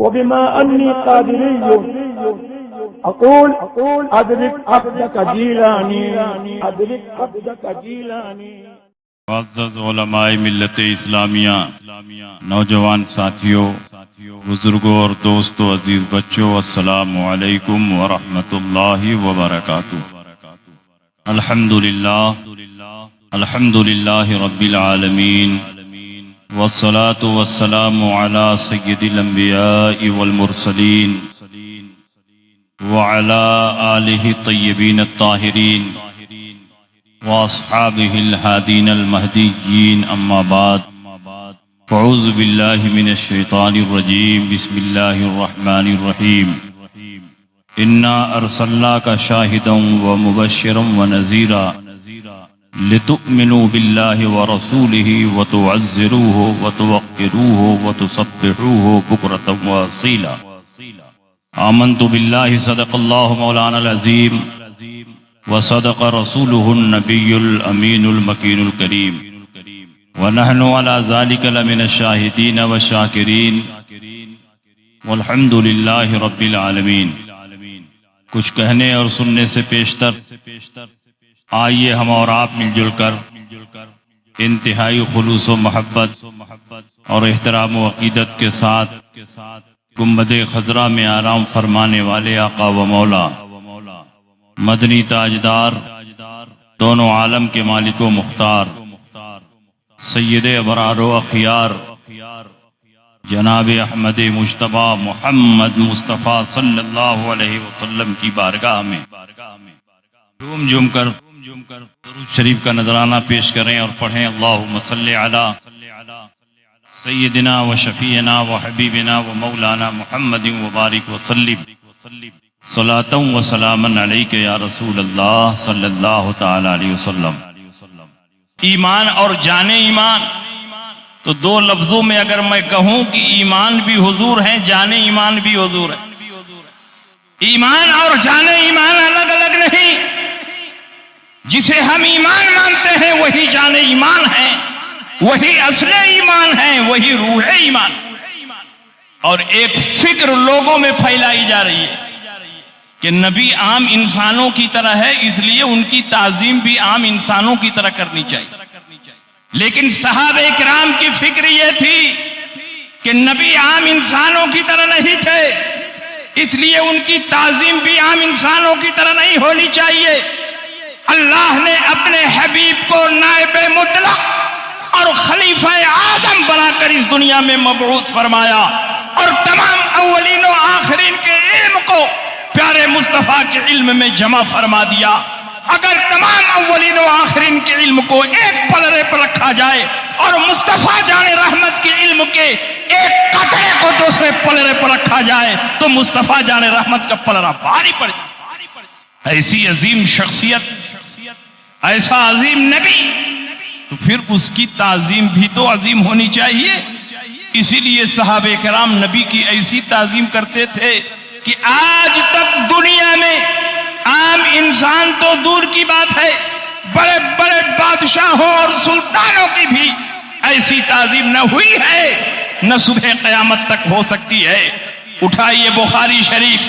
وبما أني قادري أقول أدرك عبدك جيلاني أدرك عبدك جيلاني. معزز علماء ملت اسلامیہ، نوجوان ساتھیوں، بزرگوں اور دوستوں، عزیز بچوں، السلام علیکم ورحمۃ اللہ وبرکاتہ. الحمدللہ رب العالمین، والصلاة والسلام على سید الانبیاء والمرسلین وعلى آلہ الطیبین الطاہرین واصحابہ الہادین المہدیین، اما بعد فاعوذ باللہ من الشیطان الرجیم، بسم اللہ الرحمن الرحیم. انا ارسلناک شاہدا ومبشرا ونذیرا لتؤمنوا باللہ ورسولہ وتعزروہ وتوقروہ وتسبحوہ بکرۃ واصیلا. آمنت باللہ، صدق اللہ مولانا العظیم، وصدق رسولہ النبی الامین المکین الکریم، ونحن على ذلك لمن الشاہدین والشاکرین، والحمد للہ رب العالمین. کچھ کہنے اور سننے سے پیشتر آئیے ہم اور آپ مل جل کر انتہائی خلوص و محبت اور احترام و عقیدت کے ساتھ گنبد خضرا میں آرام فرمانے والے آقا و مولا، مدنی تاجدار، دونوں عالم کے مالک و مختار، سید ابرار و اخیار، جناب احمد مجتبی محمد مصطفیٰ صلی اللہ علیہ وسلم کی بارگاہ میں جھوم کر درود شریف کا نذرانہ پیش کریں اور پڑھیں: اللہم صلی علی سیدنا و شفیعنا و حبیبنا و مولانا محمد وبارک وسلم صلاۃ و سلاما علیک یا رسول اللہ صلی اللہ تعالی علیہ وسلم. ایمان اور جان ایمان، تو دو لفظوں میں اگر میں کہوں کہ ایمان بھی حضور ہیں، جان ایمان بھی حضور ہے. ایمان اور جان ایمان الگ الگ نہیں. جسے ہم ایمان مانتے ہیں وہی جان ایمان ہے، وہی اصل ایمان ہے، وہی روح ایمان. اور ایک فکر لوگوں میں پھیلائی جا رہی ہے کہ نبی عام انسانوں کی طرح ہے، اس لیے ان کی تعظیم بھی عام انسانوں کی طرح کرنی چاہیے. لیکن صحابہ کرام کی فکر یہ تھی کہ نبی عام انسانوں کی طرح نہیں تھے، اس لیے ان کی تعظیم بھی عام انسانوں کی طرح نہیں ہونی چاہیے. اللہ نے اپنے حبیب کو نائب مطلق اور خلیفہ اعظم بنا کر اس دنیا میں مبعوث فرمایا، اور تمام اولین و آخرین کے علم کو پیارے مصطفیٰ کے علم میں جمع فرما دیا. اگر تمام اولین و آخرین کے علم کو ایک پلڑے پر رکھا جائے اور مصطفیٰ جان رحمت کے علم کے ایک قطرے کو دوسرے پلڑے پر رکھا جائے تو مصطفیٰ جان رحمت کا پلڑا بھاری پڑ جائے. ایسی عظیم شخصیت، ایسا عظیم نبی، تو پھر اس کی تعظیم بھی تو عظیم ہونی چاہیے. اسی لیے صحابہ کرام نبی کی ایسی تعظیم کرتے تھے کہ آج تک دنیا میں عام انسان تو دور کی بات ہے، بڑے بڑے بادشاہوں اور سلطانوں کی بھی ایسی تعظیم نہ ہوئی ہے، نہ صبح قیامت تک ہو سکتی ہے. اٹھائیے بخاری شریف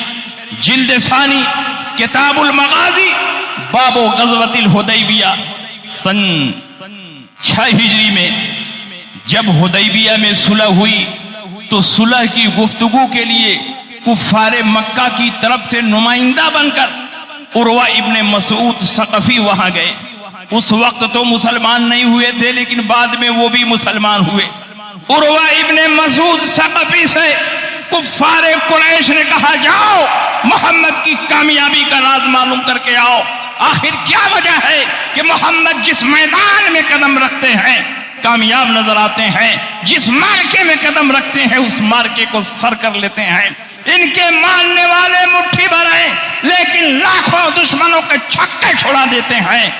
جلد ثانی کتاب المغازی باب غزوۃ الحدیبیہ، سن 6 ہجری میں جب حدیبیہ میں صلح ہوئی تو صلح کی گفتگو کے لیے کفار مکہ کی طرف سے نمائندہ بن کر عروہ ابن مسعود ثقفی وہاں گئے. اس وقت تو مسلمان نہیں ہوئے تھے، لیکن بعد میں وہ بھی مسلمان ہوئے. عروہ ابن مسعود ثقفی سے کفار قریش نے کہا جاؤ محمد کی کامیابی کا راز معلوم کر کے آؤ. آخر کیا وجہ ہے کہ محمد جس میدان میں قدم رکھتے ہیں کامیاب نظر آتے ہیں، جس مارکے میں قدم رکھتے ہیں اس مارکے کو سر کر لیتے ہیں. ان کے ماننے والے مٹھی بھر ہیں لیکن لاکھوں دشمنوں کے چھکے چھوڑا دیتے ہیں.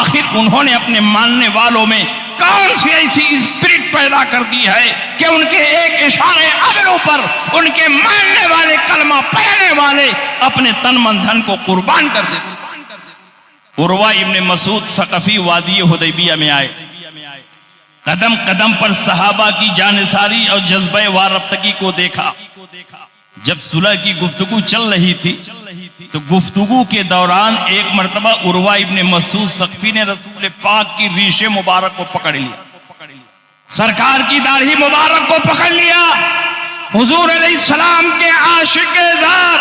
آخر انہوں نے اپنے ماننے والوں میں کون سی ایسی اسپرٹ پیدا کر دی ہے کہ ان کے ایک اشارے ابرو پر ان کے ماننے والے کلمہ پڑھنے والے اپنے تن من دھن کو قربان کر دیتے. عروہ ابن مسعود ثقفی وادی حدیبیہ میں آئے. قدم قدم پر صحابہ کی جانثاری اور جذبہ وارفتگی کو دیکھا. جب صلح کی گفتگو چل رہی تھی تو گفتگو کے دوران ایک مرتبہ عروہ ابن مسعود ثقفی نے رسول پاک کی ریش مبارک کو پکڑ لیا، سرکار کی داڑھی مبارک کو پکڑ لیا۔ حضور علیہ السلام کے عاشق زار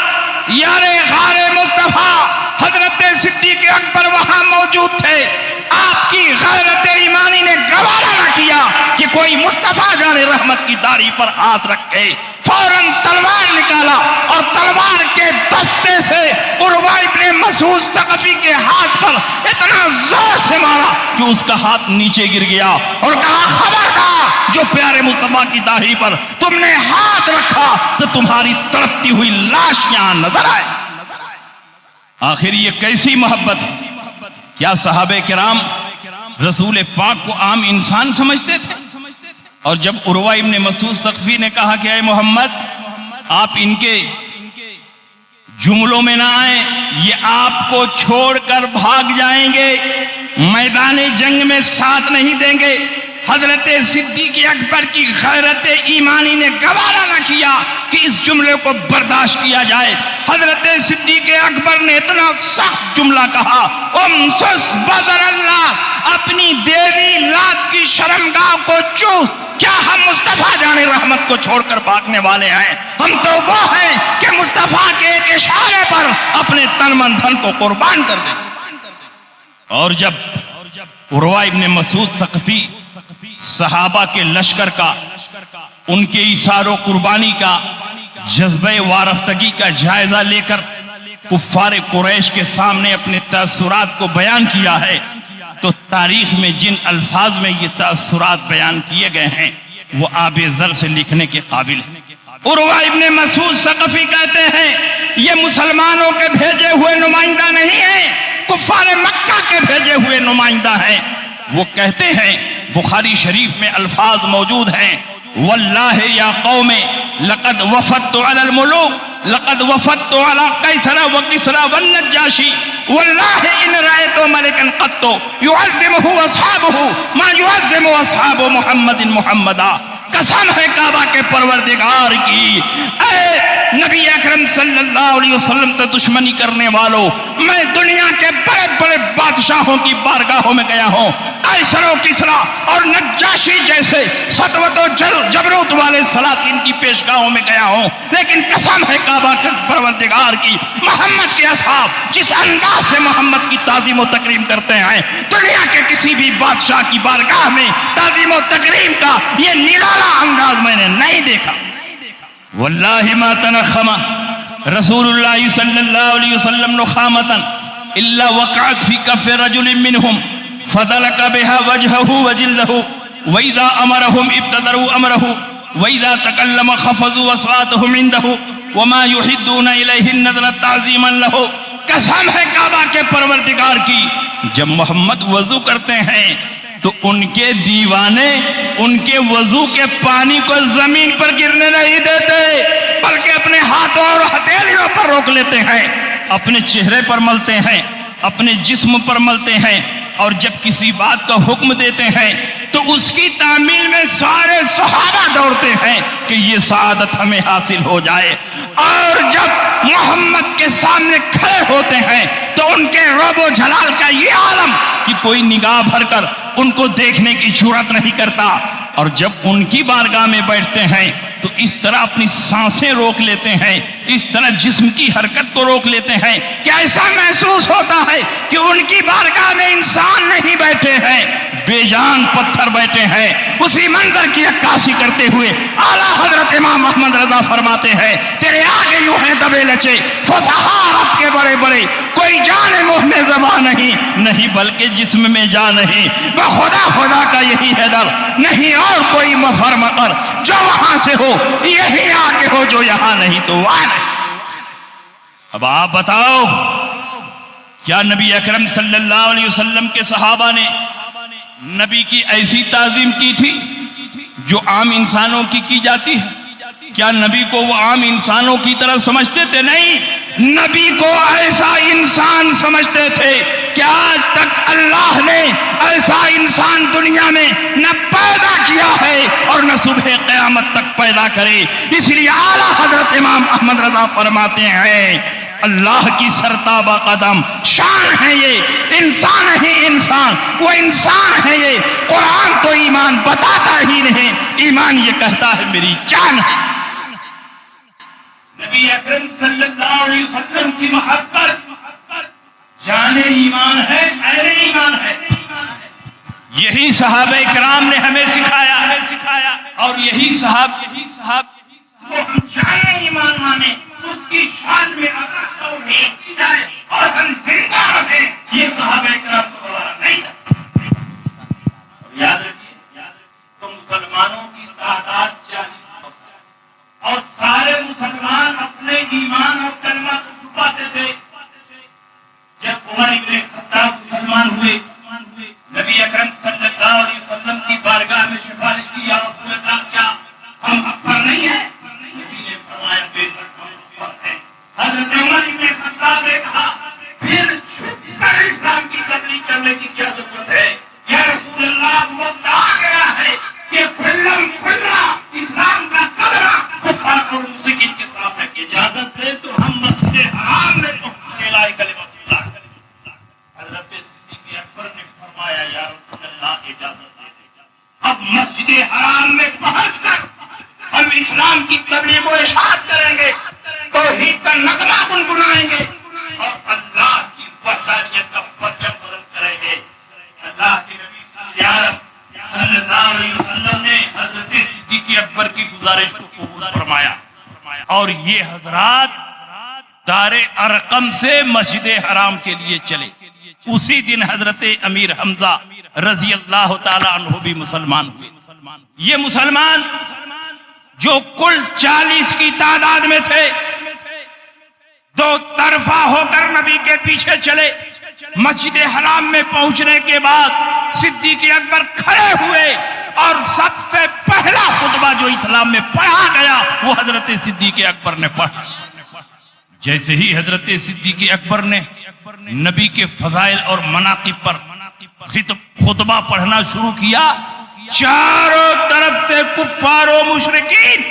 یار غار مصطفیٰ حضرت صدیق اکبر وہاں موجود تھے۔ آپ کی غیرت ایمانی نے گوارا نہ کیا کہ کوئی مصطفیٰ جان رحمت کی داڑھی پر ہاتھ رکھے، فوراً تلوار نکالا اور تلوار کے دستے سے عروہ ابن مسعود ثقفی کے ہاتھ پر اتنا زور سے مارا کہ اس کا ہاتھ نیچے گر گیا اور کہا خبردار، جو پیارے مصطفیٰ کی داڑھی پر تم نے ہاتھ رکھا تو تمہاری تڑپتی ہوئی لاش یہاں نظر آئے۔ آخر یہ کیسی محبت ہے؟ کیا صحابہ کرام رسول پاک کو عام انسان سمجھتے تھے؟ اور جب عروہ ابن مسعود ثقفی نے کہا کہ اے محمد آپ ان کے جملوں میں نہ آئیں، یہ آپ کو چھوڑ کر بھاگ جائیں گے، میدان جنگ میں ساتھ نہیں دیں گے، حضرت صدیق اکبر کی غیرت ایمانی نے گوارا نہ کیا کہ اس جملے کو برداشت کیا جائے۔ حضرت صدیق اکبر نے اتنا سخت جملہ کہا، امسس بزر اللہ، اپنی دیوی لات کی شرمگاہ کو چوس، کیا ہم مصطفیٰ جان رحمت کو چھوڑ کر بھاگنے والے ہیں؟ ہم تو وہ ہیں کہ مصطفیٰ کے ایک اشارے پر اپنے تن من دھن کو قربان کر دیں۔ اور جب عروہ ابن مسعود ثقفی صحابہ کے لشکر کا، ان کے ایثار و قربانی کا، جذبہ وارفتگی کا جائزہ لے کر کفار قریش کے سامنے اپنے تاثرات کو بیان کیا ہے، تو تاریخ میں جن الفاظ میں یہ تاثرات بیان کیے گئے ہیں وہ آب زر سے لکھنے کے قابل ہیں۔ عروہ ابن مسعود ثقفی کہتے ہیں یہ مسلمانوں کے بھیجے ہوئے نمائندہ نہیں ہیں، کفار مکہ کے بھیجے ہوئے نمائندہ ہیں۔ وہ کہتے ہیں، بخاری شریف میں الفاظ موجود ہیں، واللہ یا قوم لقد وفدت علی الملوک لقد وفدت علی قیصر وکسری والنجاشی واللہ ان رأیت ملکا قط یعظمہ اصحابہ ما یعظم اصحاب محمد محمدا۔ قسم ہے کعبہ کے پروردگار کی، اے نبی اکرم صلی اللہ علیہ وسلم سے دشمنی کرنے والوں، میں دنیا کے بڑے بڑے بادشاہوں کی بارگاہوں میں گیا ہوں، قیصر و کسریٰ اور نجاشی جیسے سطوت و جبروت والے سلاطین کی پیشگاہوں میں گیا ہوں، لیکن قسم ہے کعبہ کے پروردگار کی، محمد کے اصحاب جس انداز سے محمد کی تعظیم و تکریم کرتے ہیں، دنیا کے کسی بھی بادشاہ کی بارگاہ میں تعظیم و تکریم کا یہ نرالا انداز میں نے نہیں دیکھا۔ واللہ ما تنخم رسول اللہ صلی اللہ علیہ وسلم نخامتا الا وقعت فی کف رجل منہم فدلک بها وجهه وجلده واذا امرهم ابتدروا امره واذا تکلم خفضوا اصواتهم عنده وما يحدون الیہ النظر تعظیما له۔ قسم ہے کعبہ کے پروردگار کی، جب محمد وضو کرتے ہیں تو ان کے دیوانے ان کے وضو کے پانی کو زمین پر گرنے نہیں دیتے، بلکہ اپنے ہاتھوں اور ہتھیلیوں پر روک لیتے ہیں، اپنے چہرے پر ملتے ہیں، اپنے جسم پر ملتے ہیں، اور جب کسی بات کا حکم دیتے ہیں تو اس کی تعمیل میں سارے صحابہ دوڑتے ہیں کہ یہ سعادت ہمیں حاصل ہو جائے، اور جب محمد کے سامنے کھڑے ہوتے ہیں تو ان کے رعب و جلال کا یہ عالم کہ کوئی نگاہ بھر کر ان کو دیکھنے کی جرات نہیں کرتا، اور جب ان کی بارگاہ میں بیٹھتے ہیں تو اس طرح اپنی سانسیں روک لیتے ہیں، اس طرح جسم کی حرکت کو روک لیتے ہیں کہ ایسا محسوس ہوتا ہے کہ ان کی بارگاہ میں انسان نہیں بیٹھے ہیں، بے جان پتھر بیٹھے ہیں۔ اسی منظر کی عکاسی کرتے ہوئے اعلیٰ حضرت امام احمد رضا فرماتے ہیں، تیرے آگے یوں ہیں دبے لچے فضحار اب کے بڑے بڑے، کوئی جان منہ میں زبان نہیں بلکہ جسم میں جان نہیں، بخدا خدا کا یہی ہے در، نہیں اور کوئی مفر مقر، جو وہاں سے ہو یہی آگے ہو، جو یہاں نہیں تو وہاں نہیں۔ اب آپ بتاؤ، کیا نبی اکرم صلی اللہ علیہ وسلم کے صحابہ نے نبی کی ایسی تعظیم کی تھی جو عام انسانوں کی جاتی ہے؟ کیا نبی کو وہ عام انسانوں کی طرح سمجھتے تھے؟ نہیں، نبی کو ایسا انسان سمجھتے تھے کہ آج تک اللہ نے ایسا انسان دنیا میں نہ پیدا کیا ہے اور نہ صبح قیامت تک پیدا کرے. اس لیے اعلیٰ حضرت امام احمد رضا فرماتے ہیں اللہ کی سرتابہ قدم شان ہے یہ انسان ہے انسان وہ انسان ہے یہ. قرآن تو ایمان بتاتا ہی نہیں، ایمان یہ کہتا ہے میری جان ہے. نبی اکرم صلی اللہ علیہ وسلم کی محبت جان ایمان ہے، عین ایمان ہے. یہی صحابہ کرام نے ہمیں سکھایا اور یہی صحاب وہ جان ایمان مانے اس کی شان میں اللہ توحید کی جائے اور ہم زندہ رہیں. یہ صحابہ کرام کو دوبارہ نہیں تھا. یاد رکھیے تو مسلمانوں کی تعداد 40 اور سارے مسلمان اپنے ایمان اور کلمہ کو چھپاتے تھے. جب عمر ابن خطاب مسلمان ہوئے نبی اکرم صلی اللہ علیہ وسلم کی بارگاہ میں سفارش کی یا رسول اللہ کیا ہم اکبر نہیں ہیں؟ نبی نے فرمایا بے شک ہم اکبر ہیں. حضرت عمر ابن خطاب نے کہا پھر چھپ کر اسلام کی تبلیغ کرنے کی کیا ضرورت ہے؟ یا رسول اللہ وہ کہا گیا ہے کہ کھلا اسلام کا قدرہ کفار اور مشرکین کے سامنے کی اجازت دے تو ہم مسجد حرام میں پہنچنے لائق کلمہ اللہ. حضرت صدیق اکبر نے فرمایا یا رسول اللہ اجازت دے. اب مسجد حرام میں پہنچ کر ہم اسلام کی تبلیغ و ارشاد کریں گے، توحید کا نغمہ گنگنائیں گے اور اللہ کی وحدانیت کا پرچم بلند کریں گے. اللہ کے نبی صلی اللہ علیہ وسلم نے حضرت صدیق اکبر کی گزارش کو قبول فرمایا اور یہ حضرات دار ارقم سے مسجد حرام کے لیے چلے. اسی دن حضرت امیر حمزہ رضی اللہ تعالی عنہ بھی مسلمان ہوئے. یہ مسلمان جو کل 40 کی تعداد میں تھے دو طرفہ ہو کر نبی کے پیچھے چلے. مسجد حرام میں پہنچنے کے بعد صدیق اکبر کھڑے ہوئے اور سب سے پہلا خطبہ جو اسلام میں پڑھا گیا وہ حضرت صدیق اکبر نے پڑھا. جیسے ہی حضرت صدیق اکبر نے نبی کے فضائل اور مناقب پر خطبہ پڑھنا شروع کیا چاروں طرف سے کفار و مشرکین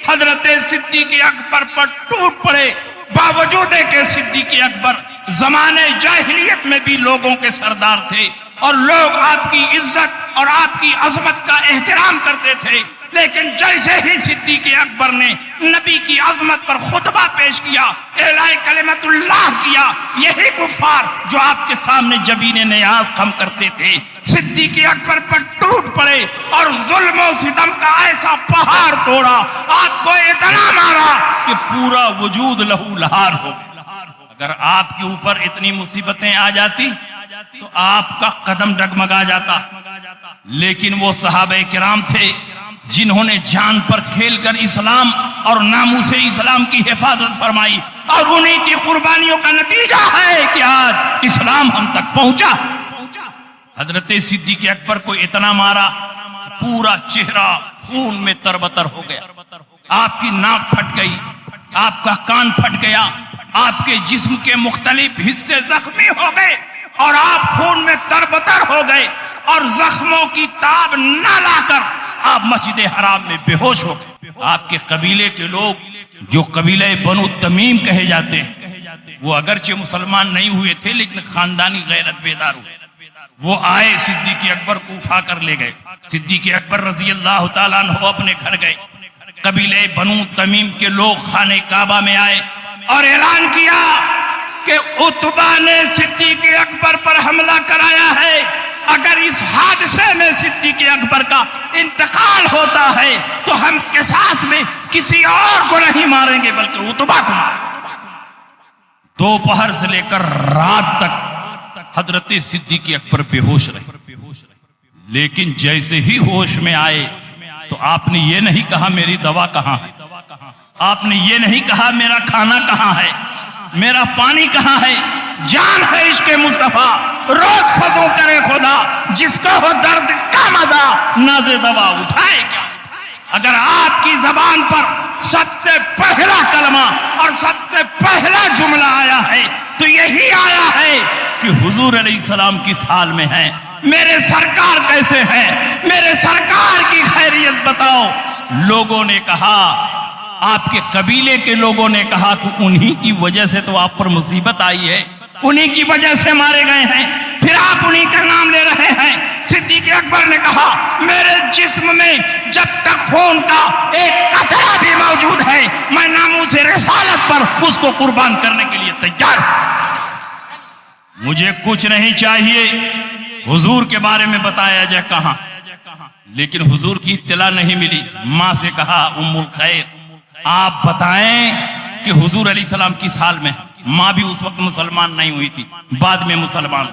حضرت صدیق اکبر پر ٹوٹ پڑے. باوجود کہ صدیق اکبر زمانے جاہلیت میں بھی لوگوں کے سردار تھے اور لوگ آپ کی عزت اور آپ کی عظمت کا احترام کرتے تھے، لیکن جیسے ہی صدیق اکبر نے نبی کی عظمت پر خطبہ پیش کیا، اعلاء کلمت اللہ کیا، یہی کفار جو آپ کے سامنے جبین نیاز خم کرتے تھے صدیق اکبر پر ٹوٹ پڑے اور ظلم و ستم کا ایسا پہاڑ توڑا، آپ کو اتنا مارا کہ پورا وجود لہو لہار ہو. اگر آپ کے اوپر اتنی مصیبتیں آ جاتی تو آپ کا قدم ڈگمگا جاتا، لیکن وہ صحابہ کرام تھے جنہوں نے جان پر کھیل کر اسلام اور ناموس اسلام کی حفاظت فرمائی اور انہی کی قربانیوں کا نتیجہ ہے کہ آج اسلام ہم تک پہنچا. حضرت صدیق اکبر کو اتنا مارا پورا چہرہ خون میں تربتر ہو گیا، آپ کی ناک پھٹ گئی، آپ کا کان پھٹ گیا، آپ کے جسم کے مختلف حصے زخمی ہو گئے اور آپ خون میں تربتر ہو گئے اور زخموں کی تاب نہ لا کر آپ مسجد حرام میں بے ہوش ہو گئے. آپ کے قبیلے کے لوگ جو قبیلہ بنو تمیم کہے جاتے ہیں وہ اگرچہ مسلمان نہیں ہوئے تھے لیکن خاندانی غیرت بیدار ہوئے. وہ آئے صدیق اکبر کو اٹھا کر لے گئے. صدیق اکبر رضی اللہ تعالیٰ عنہ اپنے گھر گئے. قبیلہ بنو تمیم کے لوگ خانہ کعبہ میں آئے اور اعلان کیا کہ عتبہ نے صدیق اکبر پر حملہ کرایا ہے، اگر اس حادثے میں صدیق اکبر کا انتقال ہوتا ہے تو ہم قصاص میں کسی اور کو نہیں ماریں گے بلکہ عتبہ کو ماریں گے. دوپہر سے لے کر رات تک حضرت صدیق اکبر بے ہوش رہے، لیکن جیسے ہی ہوش میں آئے تو آپ نے یہ نہیں کہا میری دوا کہاں ہے، آپ نے یہ نہیں کہا میرا کھانا کہاں ہے، میرا پانی کہاں ہے. جان ہے عشق مصطفیٰ روز فضو کرے خدا، جس کا ہو درد کا مزہ ناز دوا اٹھائے کیا. اگر آپ کی زبان پر سب سے پہلا کلمہ اور سب سے پہلا جملہ آیا ہے تو یہی آیا ہے کہ حضور علیہ السلام کی سال میں ہیں، میرے سرکار کیسے ہیں، میرے سرکار کی خیریت بتاؤ۔ لوگوں نے کہا، آپ کے قبیلے کے لوگوں نے کہا کہ انہی کی وجہ سے تو آپ پر مصیبت آئی ہے، انہی کی وجہ سے مارے گئے ہیں، پھر آپ انہی کا نام لے رہے ہیں۔ صدیق اکبر نے کہا میرے جسم میں جب تک خون کا ایک قطرہ بھی موجود ہے میں ناموس رسالت پر اس کو قربان کرنے کے لیے تیار ہوں۔ مجھے کچھ نہیں چاہیے حضور کے بارے میں بتایا جائے کہاں، لیکن حضور کی اطلاع نہیں ملی۔ ماں سے کہا ام الخیر آپ بتائیں کہ حضور علیہ السلام کس حال میں۔ ماں بھی اس وقت مسلمان نہیں ہوئی تھی، بعد میں مسلمان۔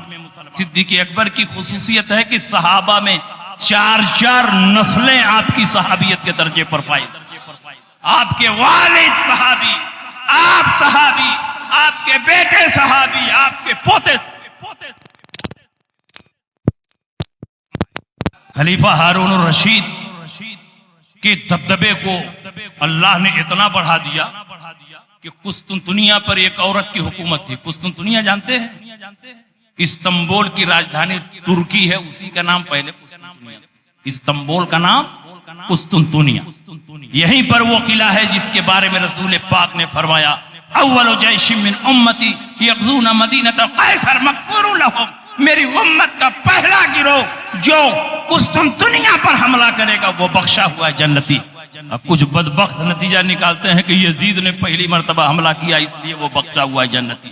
صدیق اکبر کی خصوصیت ہے کہ صحابہ میں 4 نسلیں آپ کی صحابیت کے درجے پر پائی۔ آپ کے والد صحابی، آپ صحابی، آپ کے بیٹے صحابی، آپ کے پوتے۔ خلیفہ ہارون الرشید کے دبدبے کو اللہ نے اتنا بڑھا دیا کہ قسطنطنیہ پر ایک عورت کی حکومت تھی۔ قسطنطنیہ جانتے ہیں؟ استنبول کی راجدھانی ترکی ہے، اسی کا نام پہلے استنبول کا نام قسطنطنیہ۔ یہیں پر وہ قلعہ ہے جس کے بارے میں رسول پاک نے فرمایا اول جیش من امتی یغزون مدینہ قیصر مغفور لہم، میری امت کا پہلا گروہ جو قسطنطنیہ پر حملہ کرے گا وہ بخشا ہوا جنتی۔ اب کچھ بدبخت نتیجہ نکالتے ہیں کہ یزید نے پہلی مرتبہ حملہ کیا اس لیے وہ بخشا ہوا جنتی،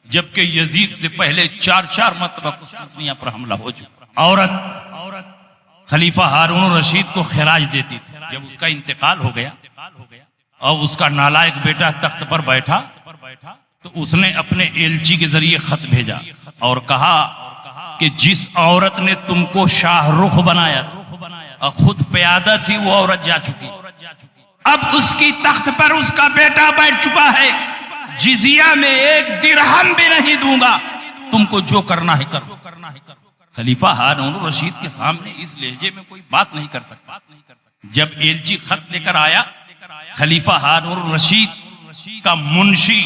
جبکہ یزید سے پہلے 4 مرتبہ قسطنطنیہ پر حملہ ہو چکا۔ عورت خلیفہ ہارون الرشید کو خراج دیتی تھی۔ جب اس کا انتقال ہو گیا اور اس کا نالائق بیٹا تخت پر بیٹھا تو اس نے اپنے ایلچی کے ذریعے خط بھیجا اور کہا کہ جس عورت نے تم کو شاہ رخ بنایا اور خود پیادہ تھی وہ عورت جا چکی، اب اس کی تخت پر اس کا بیٹا بیٹھ چکا ہے، جزیہ میں 1 درہم بھی نہیں دوں گا، تم کو جو کرنا ہے کرو۔ خلیفہ ہارون الرشید کے سامنے اس لہجے میں کوئی بات نہیں کر سکتا۔ جب ایلچی خط لے کر آیا، خلیفہ ہارون الرشید کا منشی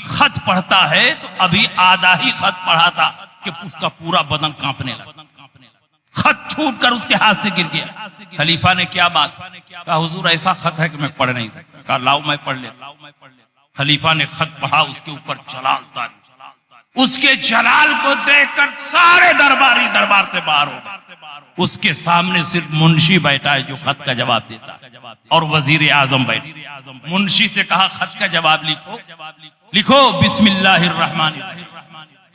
خط پڑھتا ہے تو ابھی آدھا ہی خط پڑھا تھا کہ اس کا پورا بدن کانپنے لگا، خط چھوٹ کر اس کے ہاتھ سے گر گیا۔ خلیفہ نے کیا بات کہا، حضور ایسا خط ہے کہ میں پڑھ نہیں سکتا۔ کہا لاؤ میں پڑھ لیتا۔ خلیفہ نے خط پڑھا، اس کے اوپر جلال تاری، اس کے جلال کو دیکھ کر سارے درباری دربار سے باہر ہو گئے۔ اس کے سامنے صرف منشی بیٹھا ہے جو خط کا جواب دیتا اور وزیر اعظم بیٹھا۔ منشی سے کہا خط کا جواب لکھو بسم اللہ الرحمن الرحیم۔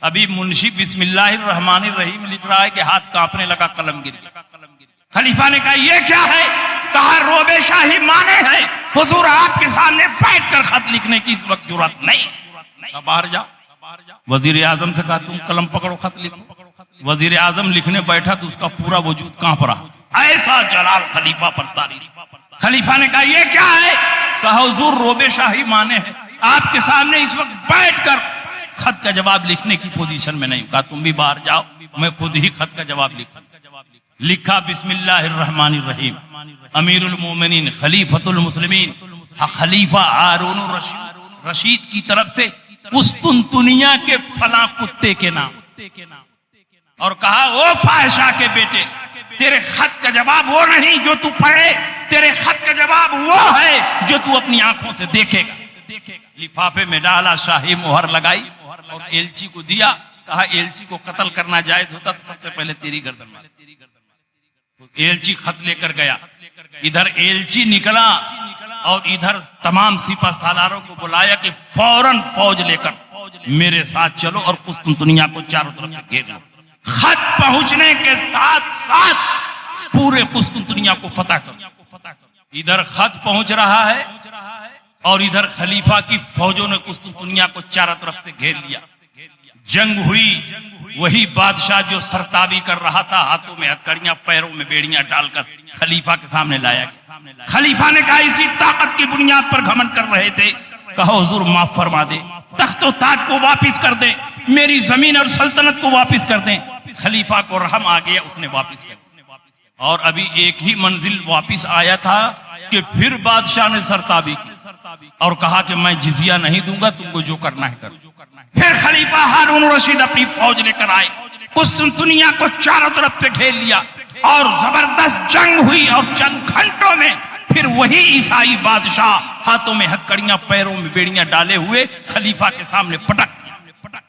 ابھی منشی بسم اللہ الرحمن الرحیم لکھ رہا ہے کہ ہاتھ کانپنے لگا، قلم گر گیا۔ خلیفہ نے کہا یہ کیا ہے؟ کہا روبے شاہی مانے ہے، حضور آپ کے سامنے بیٹھ کر خط لکھنے کی اس وقت جرأت نہیں، باہر جاؤ۔ وزیر اعظم سے کہا تم قلم پکڑو خط لکھو۔ وزیر اعظم لکھنے بیٹھا تو اس کا پورا وجود کانپ رہا، ایسا جلال خلیفہ پر طاری۔ خلیفہ نے کہا یہ کیا ہے؟ کہا حضور روبے شاہی مانے ہے، آپ کے سامنے اس وقت بیٹھ کر خط کا جواب لکھنے کی پوزیشن میں نہیں۔ کہا تم بھی باہر جاؤ، میں خود ہی خط کا جواب لکھا بسم اللہ الرحمن الرحیم، امیر المومنین خلیفۃ المسلمین خلیفہ ہارون الرشید کی طرف سے قسطنطنیہ کے فلاں کتے کے نام، اور کہا او فاحشہ کے بیٹے، تیرے خط کا جواب وہ نہیں جو تو پڑھے، تیرے خط کا جواب وہ ہے جو تو اپنی آنکھوں سے دیکھے گا۔ لفافے میں ڈالا، شاہی مہر لگائی اور ایلچی کو دیا۔ کہا ایلچی کو قتل کرنا جائز ہوتا تو سب سے پہلے تیری گردن مار۔ ایلچی خط لے کر گیا، ادھر ایلچی نکلا اور ادھر تمام سپہ سالاروں کو بلایا کہ فوراً فوج لے کر میرے ساتھ چلو اور قسطنطنیہ کو چاروں طرف سے گھیر لو۔ خط پہنچنے کے ساتھ ساتھ پورے قسطنطنیہ کو فتح کرو۔ ادھر خط پہنچ رہا ہے اور ادھر خلیفہ کی فوجوں نے قسطنطنیہ کو چاروں طرف سے گھیر لیا۔ جنگ ہوئی، وہی بادشاہ جو سرتابی کر رہا تھا ہاتھوں میں ہتھکڑیاں پیروں میں بیڑیاں ڈال کر خلیفہ کے سامنے لایا گیا۔ خلیفہ نے کہا اسی طاقت کی بنیاد پر گھمنڈ کر رہے تھے، کہا حضور معاف فرما دے، تخت و تاج کو واپس کر دیں، میری زمین اور سلطنت کو واپس کر دیں۔ خلیفہ کو رحم آ گیا، اس نے واپس کر دیا۔ اور ابھی ایک ہی منزل واپس آیا تھا کہ پھر بادشاہ نے سرتابی کی۔ اور کہا کہ میں جزیہ نہیں دوں گا، تم کو جو کرنا ہے کرو۔ پھر خلیفہ ہارون الرشید اپنی فوج لے کر آئے، قسطنطنیہ کو چاروں طرف پہ گھیر لیا اور زبردست جنگ ہوئی، اور چند گھنٹوں میں پھر وہی عیسائی بادشاہ ہاتھوں میں ہتھکڑیاں پیروں میں بیڑیاں ڈالے ہوئے خلیفہ کے سامنے پٹک دیا۔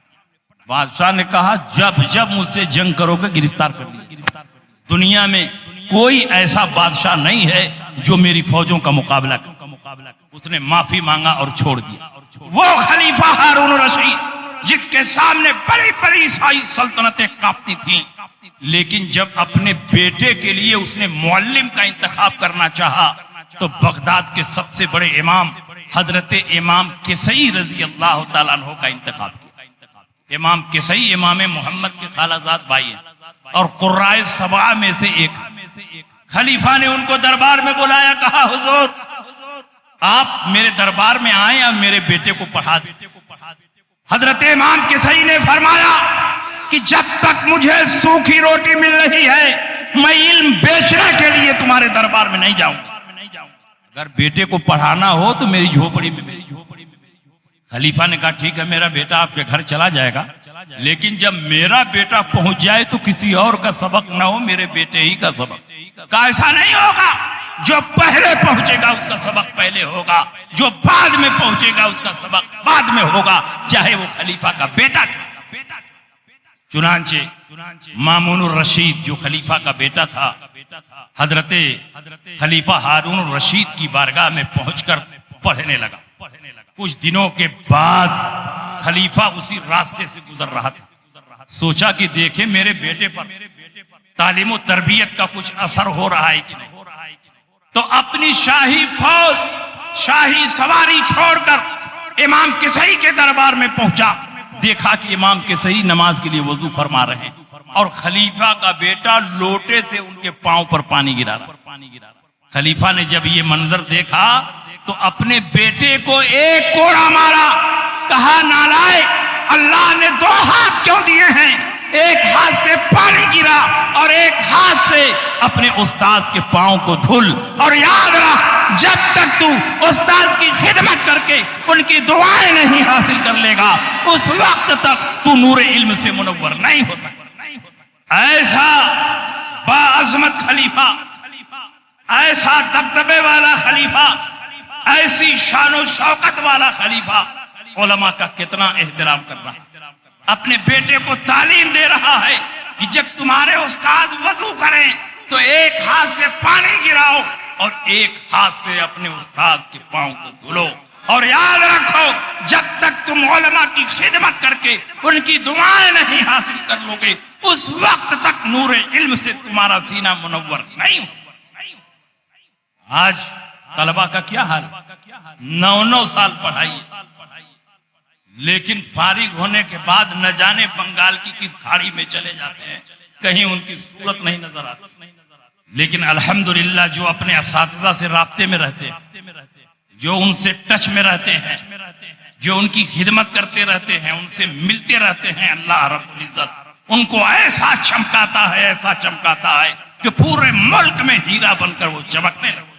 بادشاہ نے کہا جب جب مجھ سے جنگ کرو گے گرفتار کر لیجیے۔ دنیا میں کوئی ایسا بادشاہ نہیں ہے جو میری فوجوں کا مقابلہ کر۔ اس نے معافی مانگا اور چھوڑ دیا۔ وہ خلیفہ ہارون الرشید جس کے سامنے بڑی بڑی عیسائی سلطنتیں کانپتی تھیں، لیکن جب اپنے بیٹے کے لیے اس نے معلم کا انتخاب کرنا چاہا تو بغداد کے سب سے بڑے امام حضرت امام کسئی رضی اللہ تعالیٰ عنہ کا انتخاب کیا۔ امام کسئی امام محمد کے خالہ زاد بھائی ہیں اور قرائے سبعہ میں سے ایک۔ خلیفہ نے ان کو دربار میں بلایا، کہا حضور آپ میرے دربار میں آئیں اور میرے بیٹے کو پڑھا دیں۔ حضرت امام کسئی نے فرمایا کہ جب تک مجھے سوکھی روٹی مل رہی ہے میں علم بیچنے کے لیے تمہارے دربار میں نہیں جاؤں گا۔ اگر بیٹے کو پڑھانا ہو تو میری جھوپڑی میں۔ خلیفہ نے کہا ٹھیک ہے میرا بیٹا آپ کے گھر چلا جائے گا، لیکن جب میرا بیٹا پہنچ جائے تو کسی اور کا سبق نہ ہو، میرے بیٹے ہی کا سبق۔ کہا ایسا نہیں ہوگا، جو پہلے پہنچے گا اس کا سبق پہلے ہوگا، جو بعد میں پہنچے گا اس کا سبق بعد میں ہوگا، چاہے وہ خلیفہ کا بیٹا تھا۔ چنانچہ مامون الرشید جو خلیفہ کا بیٹا تھا، حضرت خلیفہ ہارون الرشید کی بارگاہ میں پہنچ کر پڑھنے لگا۔ کچھ دنوں کے بعد خلیفہ اسی راستے سے گزر رہا تھا، سوچا کہ دیکھیں میرے بیٹے پر تعلیم و تربیت کا کچھ اثر ہو رہا ہے کہ نہیں۔ تو اپنی شاہی فوج، شاہی سواری چھوڑ کر امام کسئی کے دربار میں پہنچا، دیکھا کہ امام کسئی نماز کے لیے وضو فرما رہے ہیں اور خلیفہ کا بیٹا لوٹے سے ان کے پاؤں پر پانی گرا رہا۔ خلیفہ نے جب یہ منظر دیکھا تو اپنے بیٹے کو ایک کوڑا مارا، کہا نالائق، اللہ نے دو ہاتھ کیوں دیے ہیں؟ ایک ہاتھ سے پانی گرا اور ایک ہاتھ سے اپنے استاذ کے پاؤں کو دھل، اور یاد رکھ جب تک تو استاذ کی خدمت کر کے ان کی دعائیں نہیں حاصل کر لے گا اس وقت تک تو نور علم سے منور نہیں ہو سکتا۔ ایسا باعظمت خلیفہ، ایسا دبدبے والا خلیفہ، ایسی شان و شوکت والا خلیفہ علماء کا کتنا احترام کر رہا ہے، اپنے بیٹے کو تعلیم دے رہا ہے کہ جب تمہارے استاد وضو کریں تو ایک ہاتھ سے پانی گراؤ اور ایک ہاتھ سے اپنے استاد کے پاؤں کو دھلو، اور یاد رکھو جب تک تم علماء کی خدمت کر کے ان کی دعائیں نہیں حاصل کر لو گے اس وقت تک نور علم سے تمہارا سینہ منور نہیں ہو۔ آج طلبہ کا کیا حال، 9 سال پڑھائی، لیکن فارغ ہونے کے بعد نہ جانے بنگال کی کس کھاڑی میں چلے جاتے ہیں، کہیں ان کی صورت نہیں نظر آتی۔ لیکن الحمدللہ جو اپنے اساتذہ سے رابطے میں رہتے ہیں، جو ان سے ٹچ میں رہتے ہیں، جو ان کی خدمت کرتے رہتے ہیں، ان سے ملتے رہتے ہیں، اللہ رب العزت ان کو ایسا چمکاتا ہے، ایسا چمکاتا ہے کہ پورے ملک میں ہیرا بن کر وہ چمکنے لگے۔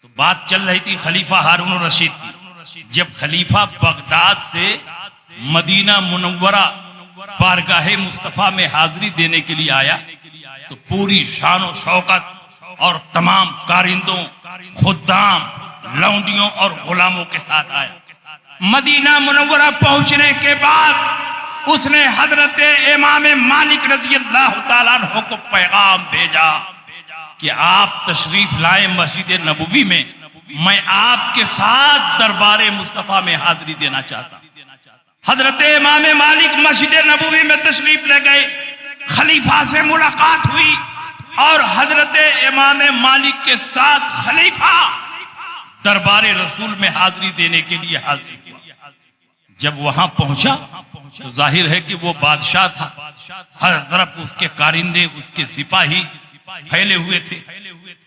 تو بات چل رہی تھی خلیفہ ہارون الرشید کی۔ جب خلیفہ بغداد سے مدینہ منورہ بارگاہ مصطفیٰ میں حاضری دینے کے لیے آیا تو پوری شان و شوکت اور تمام کارندوں، خدام، لونڈیوں اور غلاموں کے ساتھ آیا۔ مدینہ منورہ پہنچنے کے بعد اس نے حضرت امام مالک رضی اللہ تعالیٰ عنہ کو پیغام بھیجا کہ آپ تشریف لائیں مسجد نبوی میں، میں آپ کے ساتھ دربار مصطفیٰ میں حاضری دینا چاہتا ہوں۔ حضرت امام مالک مسجد نبوی میں تشریف لے گئے، خلیفہ سے ملاقات ہوئی اور حضرت امام مالک کے ساتھ خلیفہ دربار رسول میں حاضری دینے کے لیے حاضر کیا۔ جب وہاں پہنچا تو ظاہر ہے کہ وہ بادشاہ تھا، ہر طرف اس کے کارندے، اس کے سپاہی پھیلے ہوئے تھے،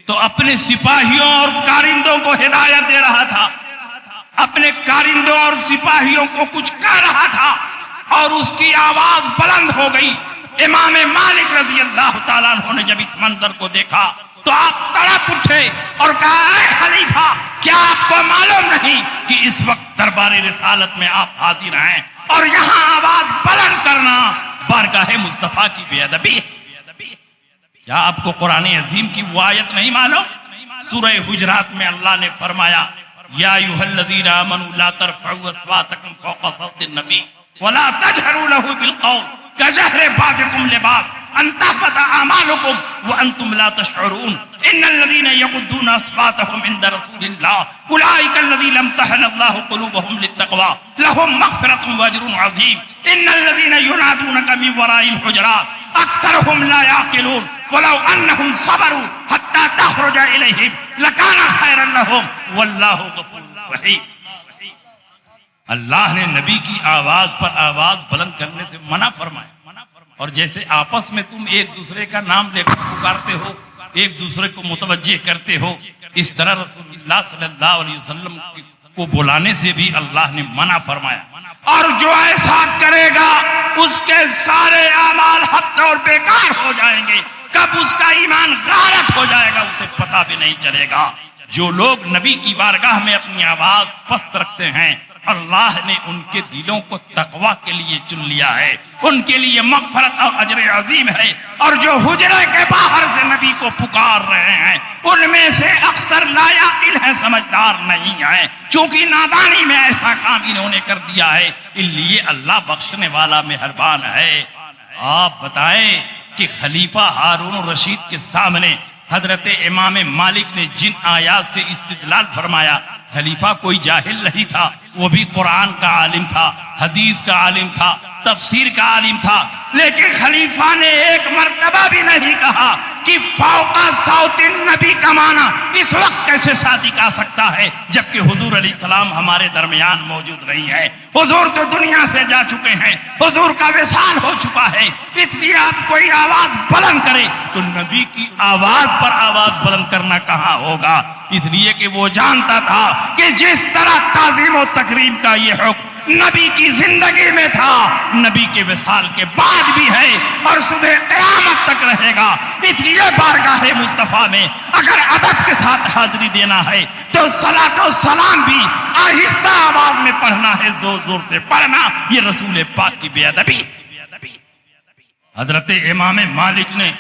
تو اپنے سپاہیوں اور کارندوں کو ہدایت دے رہا تھا، اپنے کارندوں اور سپاہیوں کو کچھ کہہ رہا تھا، اور اس کی آواز بلند ہو گئی۔ امام مالک رضی اللہ تعالیٰ عنہ نے جب اس منظر کو دیکھا تو آپ تڑپ اٹھے اور کہا اے خلیفہ کیا آپ کو معلوم نہیں کہ اس وقت دربار رسالت میں آپ حاضر ہیں اور یہاں آواز بلند کرنا بارگاہ مصطفیٰ کی بے ادبی ہے؟ کیا آپ کو قرآن عظیم کی وہ آیت نہیں معلوم؟ سورہ حجرات میں اللہ نے فرمایا یا ایھا الذین آمنوا لا ترفعوا اصواتکم فوق صوت النبی ولا تجهروا له بالقول كجهر بعضكم لبعض ان تحبط اعمالكم وانتم لا تشعرون ان الذين يغضون اصواتهم عند رسول الله اولئك الذين امتحن الله قلوبهم للتقوى لهم مغفرة واجر عظيم ان الذين ينادونك من وراء الحجرات اکثرهم لا يعقلون ولو انهم صبروا حتى تخرج اليهم لكان خيرا لهم والله غفور رحيم. اللہ نے نبی کی آواز پر آواز بلند کرنے سے منع فرمایا، اور جیسے آپس میں تم ایک دوسرے کا نام لے کر پکارتے ہو، ایک دوسرے کو متوجہ کرتے ہو، اس طرح رسول اللہ صلی اللہ علیہ وسلم کو بلانے سے بھی اللہ نے منع فرمایا. اور جو ایسا کرے گا اس کے سارے اعمال حق اور بیکار ہو جائیں گے. کب اس کا ایمان غارت ہو جائے گا اسے پتہ بھی نہیں چلے گا. جو لوگ نبی کی بارگاہ میں اپنی آواز پست رکھتے ہیں اللہ نے ان کے دلوں کو تقوی کے لیے چن لیا ہے، ان کے لیے مغفرت اور اجر عظیم ہے. اور جو حجرے کے باہر سے نبی کو پکار رہے ہیں ان میں سے اکثر لا عاقل ہیں، سمجھدار نہیں ہیں، چونکہ نادانی میں ایسا کام انہوں نے کر دیا ہے. اس لیے اللہ بخشنے والا مہربان ہے. آپ بتائیں کہ خلیفہ ہارون الرشید کے سامنے حضرت امام مالک نے جن آیات سے استدلال فرمایا، خلیفہ کوئی جاہل نہیں تھا، وہ بھی قرآن کا عالم تھا، حدیث کا عالم تھا، تفسیر کا عالم تھا، لیکن خلیفہ نے ایک مرتبہ بھی نہیں کہا کہ فوق صوت النبی کا معنی اس وقت کیسے صادق آ سکتا ہے جبکہ حضور علیہ السلام ہمارے درمیان موجود نہیں ہے. حضور تو دنیا سے جا چکے ہیں، حضور کا وصال ہو چکا ہے. اس لیے آپ کوئی آواز بلند کرے تو نبی کی آواز پر آواز بلند کرنا کہاں ہوگا؟ اس لیے کہ وہ جانتا تھا کہ جس طرح تعظیم و تکریم کا یہ حکم نبی کی زندگی میں تھا، نبی کے وصال کے بعد بھی ہے اور صبح قیامت تک رہے گا. اس لیے بارگاہ مصطفیٰ میں اگر ادب کے ساتھ حاضری دینا ہے تو صلاۃ و سلام بھی آہستہ آواز میں پڑھنا ہے، زور زور سے پڑھنا. یہ رسول پاک کی بے ادبی. حضرت امام مالک نے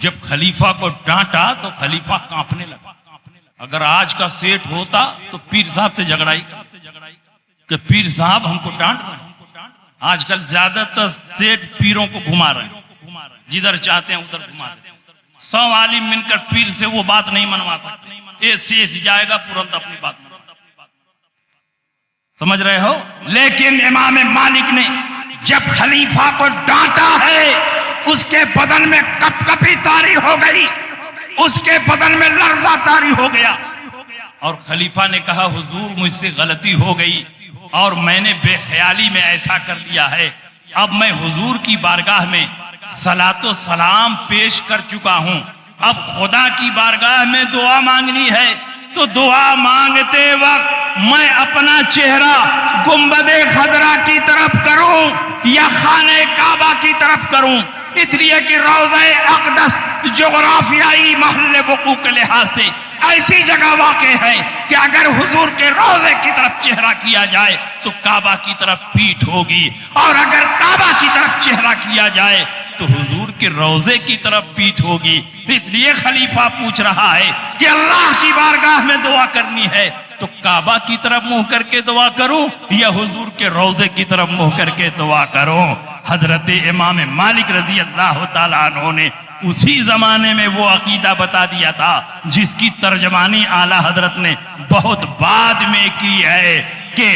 جب خلیفہ کو ڈانٹا تو خلیفہ کانپنے لگا. اگر آج کا سیٹ ہوتا تو پیر صاحب سے جھگڑائی کہ پیر صاحب ہم کو ڈانٹ رہے ہیں. آج کل زیادہ تر سیٹ پیروں کو گھما رہے ہیں، جدھر چاہتے ہیں ادھر گھما رہے ہیں. 100 عالم مل کر پیر سے وہ بات نہیں منوا سکتے، ایسے جائے گا ترنت اپنی بات منوا. سمجھ رہے ہو؟ لیکن امام مالک نے جب خلیفہ کو ڈانٹا ہے اس کے بدن میں کپ کپی طاری ہو گئی، اس کے بدن میں لرزہ طاری ہو گیا. اور خلیفہ نے کہا حضور مجھ سے غلطی ہو گئی اور میں نے بے خیالی میں ایسا کر لیا ہے. اب میں حضور کی بارگاہ میں صلاۃ و سلام پیش کر چکا ہوں، اب خدا کی بارگاہ میں دعا مانگنی ہے تو دعا مانگتے وقت میں اپنا چہرہ گنبد خضرا کی طرف کروں یا خانہ کعبہ کی طرف کروں؟ اس لیے کہ روضہ اقدس جغرافیائی محل وقوع کے لحاظ سے ایسی جگہ واقع ہے کہ اگر حضور کے روضے کی طرف چہرہ کیا جائے تو کعبہ کی طرف پیٹھ ہوگی، اور اگر کعبہ کی طرف چہرہ کیا جائے تو حضور کے روضے کی طرف پیٹھ ہوگی. اس لیے خلیفہ پوچھ رہا ہے کہ اللہ کی بارگاہ میں دعا کرنی ہے تو کعبہ کی طرف منہ کر کے دعا کروں یا حضور کے روضے کی طرف منہ کر کے دعا کروں؟ حضرت امام مالک رضی اللہ تعالیٰ عنہ نے اسی زمانے میں وہ عقیدہ بتا دیا تھا جس کی ترجمانی اعلیٰ حضرت نے بہت بعد میں کی ہے کہ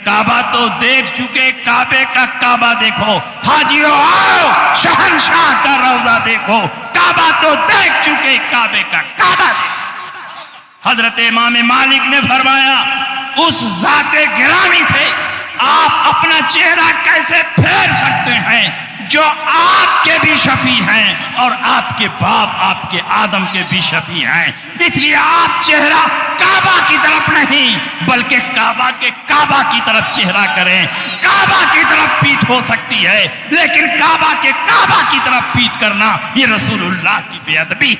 کعبہ تو دیکھ چکے، کعبے کا کعبہ دیکھو، حاجیو آؤ شہنشاہ کا روضہ دیکھو. کعبہ تو دیکھ چکے، کعبے کا کعبہ دیکھو. حضرت امام مالک نے فرمایا اس ذات گرامی سے آپ اپنا چہرہ کیسے پھیر سکتے ہیں جو آپ کے بھی شفیع ہیں اور آپ کے باپ آپ کے آدم کے بھی شفیع ہیں. اس لیے آپ چہرہ کعبہ کی طرف نہیں بلکہ کعبہ کے کعبہ کی طرف چہرہ کریں. کعبہ کی طرف پیٹھ ہو سکتی ہے لیکن کعبہ کے کعبہ کی طرف پیٹھ کرنا یہ رسول اللہ کی بے ادبی.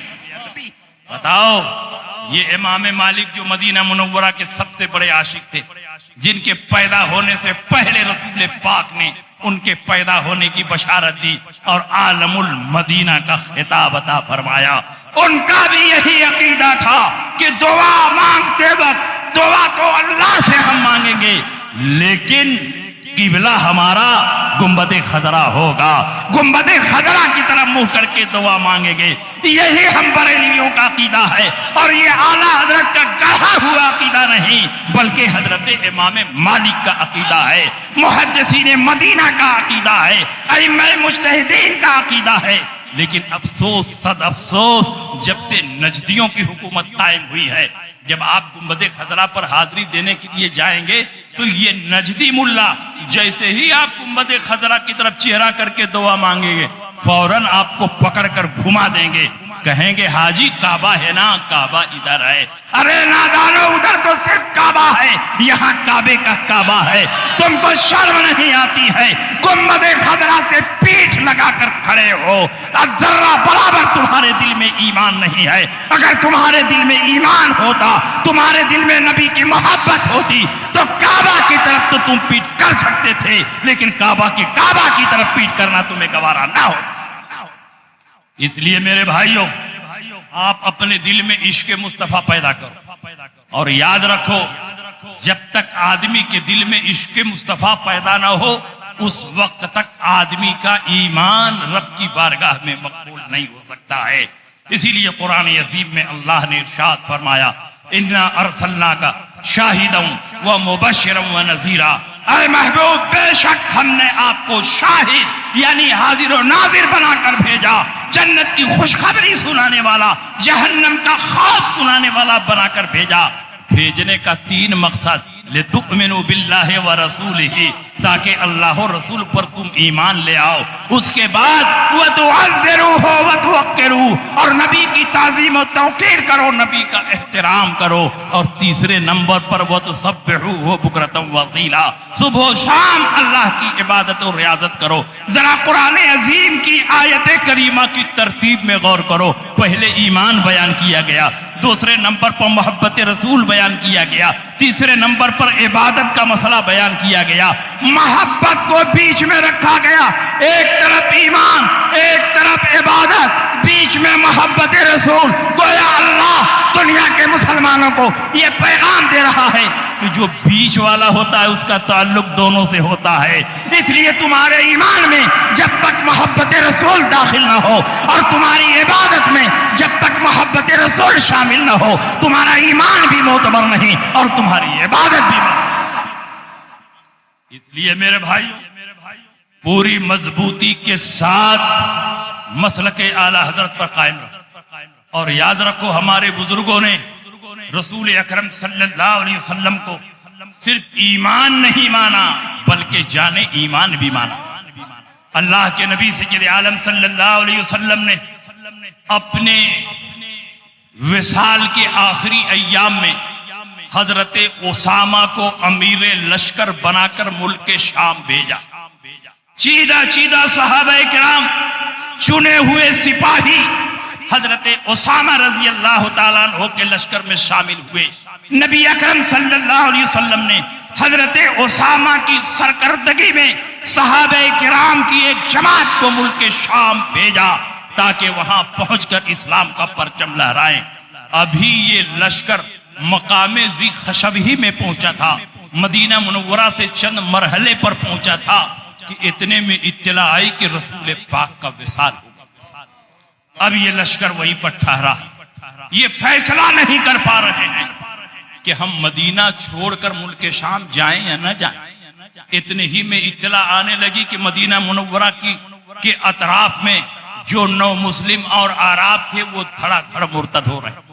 بتاؤ یہ امام مالک جو مدینہ منورہ کے سب سے بڑے عاشق تھے، جن کے پیدا ہونے سے پہلے رسول پاک نے ان کے پیدا ہونے کی بشارت دی اور عالم المدینہ کا خطاب عطا فرمایا، ان کا بھی یہی عقیدہ تھا کہ دعا مانگتے وقت دعا تو اللہ سے ہم مانگیں گے، لیکن قبلہ ہمارا گنبد خضرا ہوگا، گنبد خضرا کی طرف منہ کر کے دعا مانگیں گے۔ یہی ہم بریلویوں کا عقیدہ ہے، اور یہ اعلیٰ حضرت کا گڑھا ہوا عقیدہ نہیں بلکہ حضرت امام مالک کا عقیدہ ہے، محدثین مدینہ کا عقیدہ ہے، ائمہ مجتہدین کا عقیدہ ہے۔ لیکن افسوس صد افسوس، جب سے نجدیوں کی حکومت قائم ہوئی ہے، جب آپ گنبد خضرا پر حاضری دینے کے لیے جائیں گے تو یہ نجدی ملا جیسے ہی آپ گنبد خضرا کی طرف چہرہ کر کے دعا مانگیں گے فوراً آپ کو پکڑ کر گھما دیں گے، کہیں گے حاجی کعبہ ہے نا، کعبہ ادھر ہے۔ ارے نادانو، ادھر تو صرف کعبہ ہے، یہاں کعبے کا کعبہ ہے، تم کو شرم نہیں آتی ہے؟ گنبد خضرا سے پیٹھ لگا کر کھڑے ہو، ذرہ برابر تمہارے دل میں ایمان نہیں ہے۔ اگر تمہارے دل میں ایمان ہوتا، تمہارے دل میں نبی کی محبت ہوتی تو کعبہ کی طرف تو تم پیٹھ کر سکتے تھے، لیکن کعبہ کی طرف پیٹھ کرنا تمہیں گوارا نہ ہو۔ اس لیے میرے بھائیوں، آپ اپنے دل میں عشق مصطفیٰ پیدا کرو، اور یاد رکھو جب تک آدمی کے دل میں عشق مصطفیٰ پیدا نہ ہو اس وقت تک آدمی کا ایمان رب کی بارگاہ میں مقبول نہیں ہو سکتا ہے۔ اسی لیے قرآن عظیم میں اللہ نے ارشاد فرمایا، اِنَّا أَرْسَلْنَاكَ شَاهِدًا وَمُبَشِّرًا وَنَذِيرًا، اے محبوب بے شک ہم نے آپ کو شاہد یعنی حاضر و ناظر بنا کر بھیجا، جنت کی خوشخبری سنانے والا، جہنم کا خوف سنانے والا بنا کر بھیجا۔ بھیجنے کا 3 مقصد، لِتُؤْمِنُوا بِاللَّهِ وَرَسُولِهِ، تاکہ اللہ و رسول پر تم ایمان لے آؤ، اس کے بعد وَتُعَزِّرُوهُ وَتُوَقِّرُوهُ، اور نبی کی تعظیم و توقیر کرو، نبی کا احترام کرو، اور تیسرے نمبر پر وَتُسَبِّحُوهُ بُكْرَةً وَأَصِيلًا، صبح و شام اللہ کی عبادت و ریاضت کرو۔ ذرا قرآن عظیم کی آیت کریمہ کی ترتیب میں غور کرو، پہلے ایمان بیان کیا گیا، دوسرے نمبر پر محبت رسول بیان کیا گیا، تیسرے نمبر پر عبادت کا مسئلہ بیان کیا گیا، محبت کو بیچ میں رکھا گیا، ایک طرف ایمان ایک طرف عبادت، بیچ میں محبت رسول۔ گویا اللہ دنیا کے مسلمانوں کو یہ پیغام دے رہا ہے کہ جو بیچ والا ہوتا ہے اس کا تعلق دونوں سے ہوتا ہے، اس لیے تمہارے ایمان میں جب تک محبت رسول داخل نہ ہو اور تمہاری عبادت میں جب تک محبت رسول شامل نہ ہو، تمہارا ایمان بھی معتبر نہیں اور تمہاری عبادت بھی معتبر۔ اس لیے میرے بھائیوں، پوری مضبوطی کے ساتھ مسلک اعلی حضرت پر قائم رہو، اور یاد رکھو ہمارے بزرگوں نے رسول اکرم صلی اللہ علیہ وسلم کو صرف ایمان نہیں مانا بلکہ جان ایمان بھی مانا۔ اللہ کے نبی سید عالم صلی اللہ علیہ وسلم نے اپنے وصال کے آخری ایام میں حضرت اسامہ کو امیر لشکر بنا کر ملک شام بھیجا۔ چیدہ صحابہ کرام چنے ہوئے سپاہی حضرت اسامہ رضی اللہ تعالیٰ عنہ کے لشکر میں شامل ہوئے۔ نبی اکرم صلی اللہ علیہ وسلم نے حضرت اسامہ کی سرکردگی میں صحابہ کرام کی ایک جماعت کو ملک شام بھیجا تاکہ وہاں پہنچ کر اسلام کا پرچم لہرائیں۔ ابھی یہ لشکر مقام ذی خشب ہی میں پہنچا تھا، مدینہ منورہ سے چند مرحلے پر پہنچا تھا کہ اتنے میں اطلاع آئی کہ رسول پاک کا وصال ہوگا۔ اب یہ لشکر وہیں پر ٹھہرا، یہ فیصلہ نہیں کر پا رہے ہیں کہ ہم مدینہ چھوڑ کر ملک شام جائیں یا نہ جائیں۔ اتنے ہی میں اطلاع آنے لگی کہ مدینہ منورہ کے اطراف میں جو نو مسلم اور عرب تھے وہ دھڑا دھڑ مرتد ہو رہے ہیں،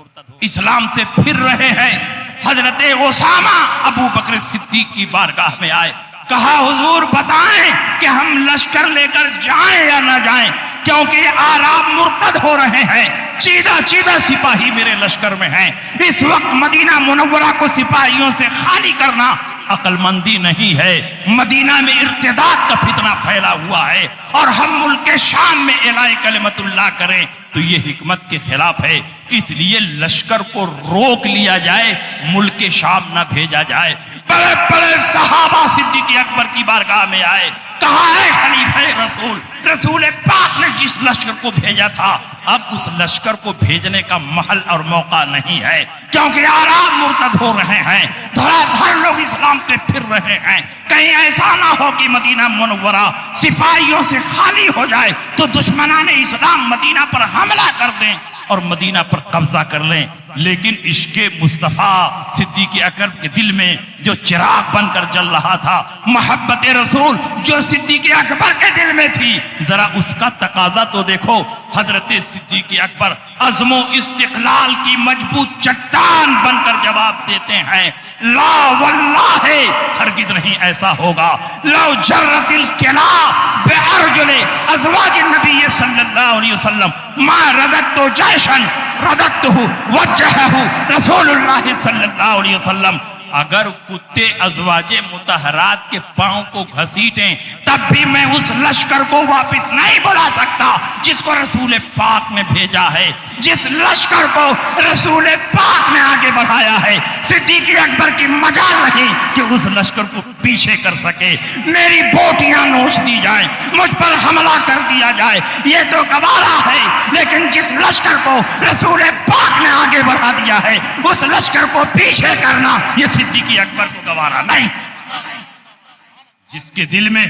اسلام سے پھر رہے ہیں۔ حضرت اسامہ ابو بکر صدیق کی بارگاہ میں آئے، کہا حضور بتائیں کہ ہم لشکر لے کر جائیں یا نہ جائیں، کیونکہ عرب مرتد ہو رہے ہیں، چیدہ سپاہی میرے لشکر میں ہیں۔ اس وقت مدینہ منورہ کو سپاہیوں سے خالی کرنا عقل مندی نہیں ہے، مدینہ میں ارتداد کا فتنہ پھیلا ہوا ہے، اور ہم ملک شام میں اعلاء کلمت اللہ کریں تو یہ حکمت کے خلاف ہے۔ اس لیے لشکر کو روک لیا جائے، ملک شام نہ بھیجا جائے۔ بڑے بڑے صحابہ صدیق اکبر کی بارگاہ میں آئے، کہا ہے خلیفہ رسول، رسول پاک نے جس لشکر کو بھیجا تھا اب اس لشکر کو بھیجنے کا محل اور موقع نہیں ہے، کیونکہ آراب مرتد ہو رہے ہیں، دھڑا دھڑ لوگ اسلام پہ پھر رہے ہیں، کہیں ایسا نہ ہو کہ مدینہ منورہ سپاہیوں سے خالی ہو جائے تو دشمنان اسلام مدینہ پر حملہ کر دیں اور مدینہ پر قبضہ کر لیں۔ لیکن عشق مصطفیٰ صدیق اکبر کے دل میں جو چراغ بن کر جل رہا تھا، محبت رسول جو صدیق اکبر کے دل میں تھی، ذرا اس کا تقاضا تو دیکھو۔ حضرت صدیق اکبر عزم و استقلال کی مضبوط چٹان بن کر جواب دیتے ہیں، لا واللہ ہرگز نہیں ایسا ہوگا، لو جرت الکلا بارجل ازواج النبی صلی اللہ علیہ وسلم ما رددت جیشا رددته وجهه رسول اللہ صلی اللہ علیہ وسلم۔ اگر کتے ازواج مطہرات کے پاؤں کو گھسیٹیں تب بھی میں اس لشکر کو واپس نہیں بلا سکتا جس کو رسول پاک نے بھیجا ہے، جس لشکر کو رسول پاک نے آگے بڑھایا ہے۔ صدیق اکبر کی مجال نہیں کہ اس لشکر کو پیچھے کر سکے۔ میری بوٹیاں نوچ دی جائیں، مجھ پر حملہ کر دیا جائے، یہ تو گوارا ہے، لیکن جس لشکر کو رسول پاک نے آگے بڑھا دیا ہے اس لشکر کو پیچھے کرنا یہ صدیق اکبر کو گوارا نہیں۔ جس کے دل میں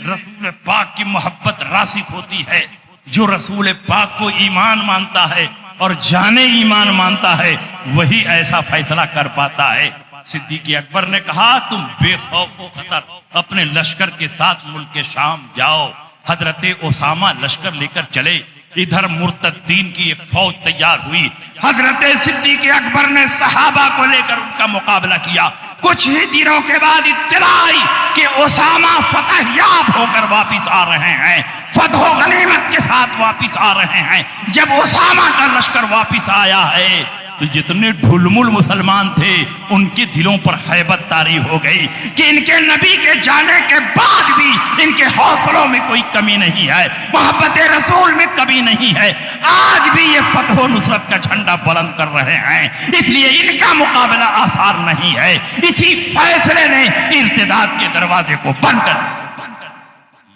رسول پاک کی محبت راسخ ہوتی ہے، جو رسول پاک کو ایمان مانتا ہے اور جانے ایمان مانتا ہے، وہی ایسا فیصلہ کر پاتا ہے۔ صدیق اکبر نے کہا تم بے خوف و خطر اپنے لشکر کے ساتھ ملک شام جاؤ۔ حضرت اسامہ لشکر لے کر چلے، ادھر مرتدین کی ایک فوج تیار ہوئی، حضرت صدیق اکبر نے صحابہ کو لے کر ان کا مقابلہ کیا۔ کچھ ہی دنوں کے بعد اطلاع آئی کہ اسامہ فتح یاب ہو کر واپس آ رہے ہیں، فتح و غنیمت کے ساتھ واپس آ رہے ہیں۔ جب اسامہ کا لشکر واپس آیا ہے تو جتنے ڈھلمل مسلمان تھے ان کے دلوں پر ہیبت طاری ہو گئی کہ ان کے نبی کے جانے کے بعد بھی ان کے حوصلوں میں کوئی کمی نہیں ہے، محبت رسول میں کمی نہیں ہے، آج بھی یہ فتح و نصرت کا جھنڈا بلند کر رہے ہیں، اس لیے ان کا مقابلہ آسان نہیں ہے۔ اسی فیصلے نے ارتداد کے دروازے کو بند کر دیا۔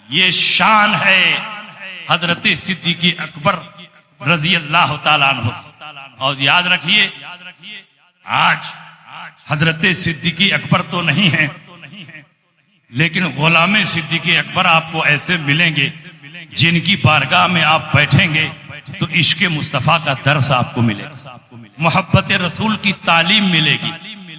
یہ شان ہے حضرت صدیق اکبر رضی اللہ تعالیٰ عنہ۔ اور یاد رکھیے آج حضرت صدیق اکبر تو نہیں ہیں، لیکن غلام صدیق اکبر آپ کو ایسے ملیں گے جن کی بارگاہ میں آپ بیٹھیں گے تو عشق مصطفیٰ کا درس آپ کو ملے گا، محبت رسول کی تعلیم ملے گی،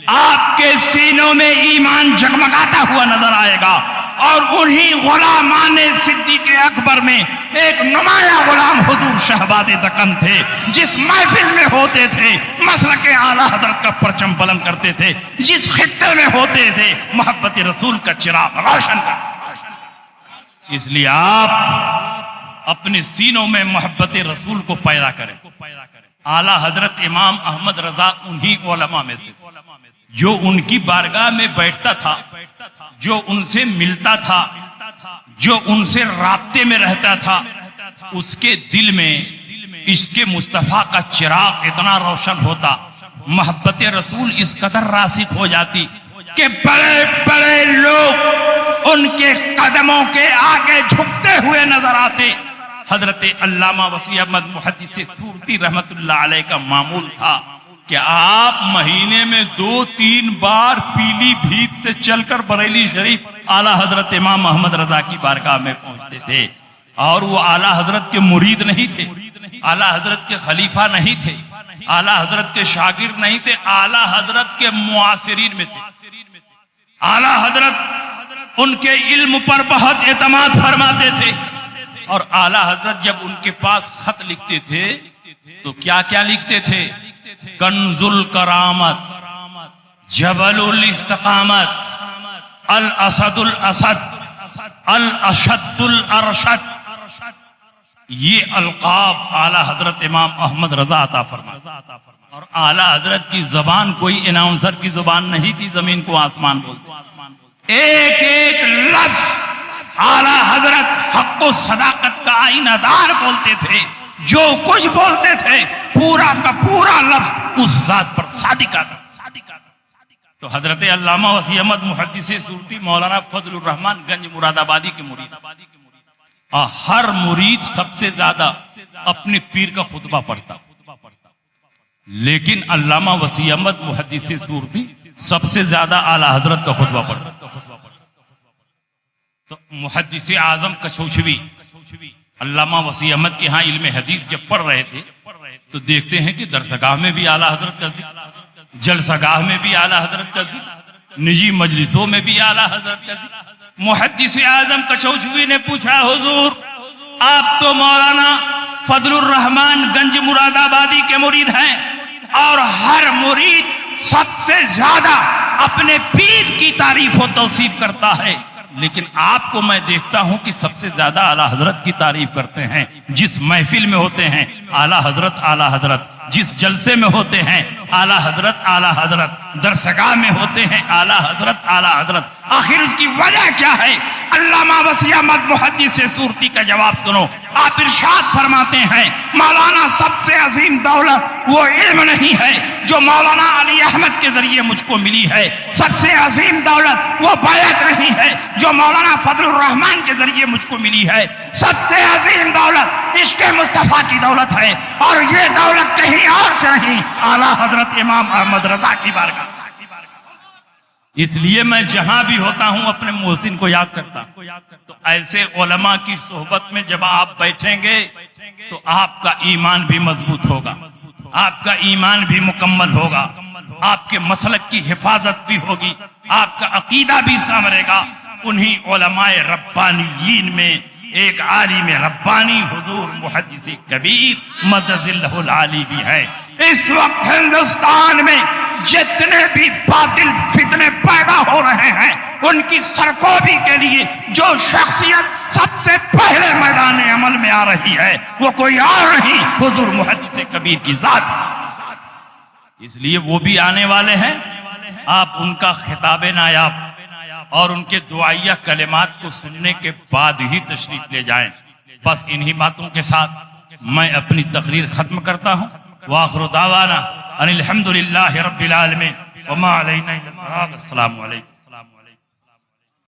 آپ کے سینوں میں ایمان جگمگاتا ہوا نظر آئے گا۔ اور انہی غلامان صدیق اکبر میں ایک نمایاں غلام حضور شہباز دکن تھے، جس محفل میں ہوتے تھے مسلک اعلیٰ حضرت کا پرچم بلند کرتے تھے، جس خطے میں ہوتے تھے محبت رسول کا چراغ روشن کرتے۔ اس لیے آپ اپنے سینوں میں محبت رسول کو پیدا کریں۔ اعلیٰ حضرت امام احمد رضا انہی علماء میں سے جو ان کی بارگاہ میں بیٹھتا تھا، جو ان سے ملتا تھا، جو ان سے رابطے میں رہتا تھا، اس کے دل میں عشق مصطفیٰ کا چراغ اتنا روشن ہوتا، محبت رسول اس قدر راسخ ہو جاتی کہ بڑے بڑے لوگ ان کے قدموں کے آگے جھکتے ہوئے نظر آتے۔ حضرت علامہ وسیع احمد محدث سورتی رحمت اللہ علیہ کا معمول تھا کہ آپ مہینے میں 2-3 بار پیلی بھیت سے چل کر بریلی شریف اعلیٰ حضرت امام محمد رضا کی بارگاہ میں پہنچتے تھے، اور وہ اعلیٰ حضرت کے مرید نہیں تھے، اعلیٰ حضرت کے خلیفہ نہیں تھے، اعلیٰ حضرت کے شاگرد نہیں تھے، اعلیٰ حضرت کے معاصرین میں تھے۔ اعلیٰ حضرت ان کے علم پر بہت اعتماد فرماتے تھے، اور اعلیٰ حضرت جب ان کے پاس خط لکھتے تھے تو کیا کیا لکھتے تھے؟ کنز الکرامت، جبل الاستقامت، الاسد الاسد، الاشد الارشد، یہ القاب اعلیٰ حضرت امام احمد رضا عطا فرماتے۔ اور اعلیٰ حضرت کی زبان کوئی اناؤنسر کی زبان نہیں تھی، زمین کو آسمان بولتے، ایک ایک لفظ اعلیٰ حضرت حق و صداقت کا آئینہ دار بولتے تھے۔ جو کچھ بولتے تھے پورا کا پورا لفظ اس ذات پر صادق آتا. تو حضرت علامہ وسیع احمد محدث سورتی مولانا فضل الرحمان گنج مراد آبادی کے مرید، اور ہر مرید سب سے زیادہ اپنے پیر کا خطبہ پڑھتا، لیکن علامہ وسیع احمد محدث سورتی سب سے زیادہ اعلیٰ حضرت کا خطبہ پڑھتا. تو محدث اعظم کچھوچھوی علامہ وسیع احمد کے ہاں علم حدیث جب پڑھ رہے تھے تو دیکھتے ہیں کہ درسگاہ میں بھی اعلیٰ حضرت کا ذکر، جلسہ گاہ میں بھی اعلیٰ حضرت کا ذکر، نجی مجلسوں میں بھی اعلیٰ حضرت کا ذکر. محدث اعظم کچھوچھوی نے پوچھا حضور آپ تو مولانا فضل الرحمان گنج مراد آبادی کے مرید ہیں اور ہر مرید سب سے زیادہ اپنے پیر کی تعریف و توصیف کرتا ہے، لیکن آپ کو میں دیکھتا ہوں کہ سب سے زیادہ اعلیٰ حضرت کی تعریف کرتے ہیں. جس محفل میں ہوتے ہیں اعلیٰ حضرت، جس جلسے میں ہوتے ہیں اعلیٰ حضرت، درسگاہ میں ہوتے ہیں اعلیٰ حضرت. آخر اس کی وجہ کیا ہے؟ علامہ وسیع احمد محدث سورتی کا جواب سنو. آپ ارشاد فرماتے ہیں مولانا سب سے عظیم دولت وہ علم نہیں ہے جو مولانا علی احمد کے ذریعے مجھ کو ملی ہے، سب سے عظیم دولت وہ بیعت نہیں ہے جو مولانا فضل الرحمان کے ذریعے مجھ کو ملی ہے، سب سے عظیم دولت عشق مصطفیٰ کی دولت ہے، اور یہ دولت کہیں اور سے نہیں، اعلیٰ حضرت امام احمد رضا کی بارگاہ. اس لیے میں جہاں بھی ہوتا ہوں اپنے محسن کو یاد کرتا ہوں. تو ایسے علماء کی صحبت میں جب آپ بیٹھیں گے تو آپ کا ایمان بھی مضبوط ہوگا، آپ کا ایمان بھی مکمل ہوگا، آپ کے مسلک کی حفاظت بھی ہوگی، آپ کا عقیدہ بھی سنورے گا. انہی علماء ربانیین میں ایک عالم ربانی حضور محدث کبیر مدظ اللہ العالی بھی ہے. اس وقت ہندوستان میں جتنے بھی باطل فتنے پیدا ہو رہے ہیں ان کی سرکوبی کے لیے جو شخصیت سب سے پہلے میدان عمل میں آ رہی ہے وہ کوئی اور نہیں، حضور محدث کبیر کی ذات. اس لیے وہ بھی آنے والے ہیں. آپ ان کا خطاب نایاب اور ان کے دعائیہ کلمات کو سننے کے بعد ہی تشریف لے جائیں. بس انہی باتوں کے ساتھ میں اپنی تقریر ختم کرتا ہوں. وآخر دعوانا ان الحمدللہ رب العالمین وما علینا الا البلاغ. السلام علیکم.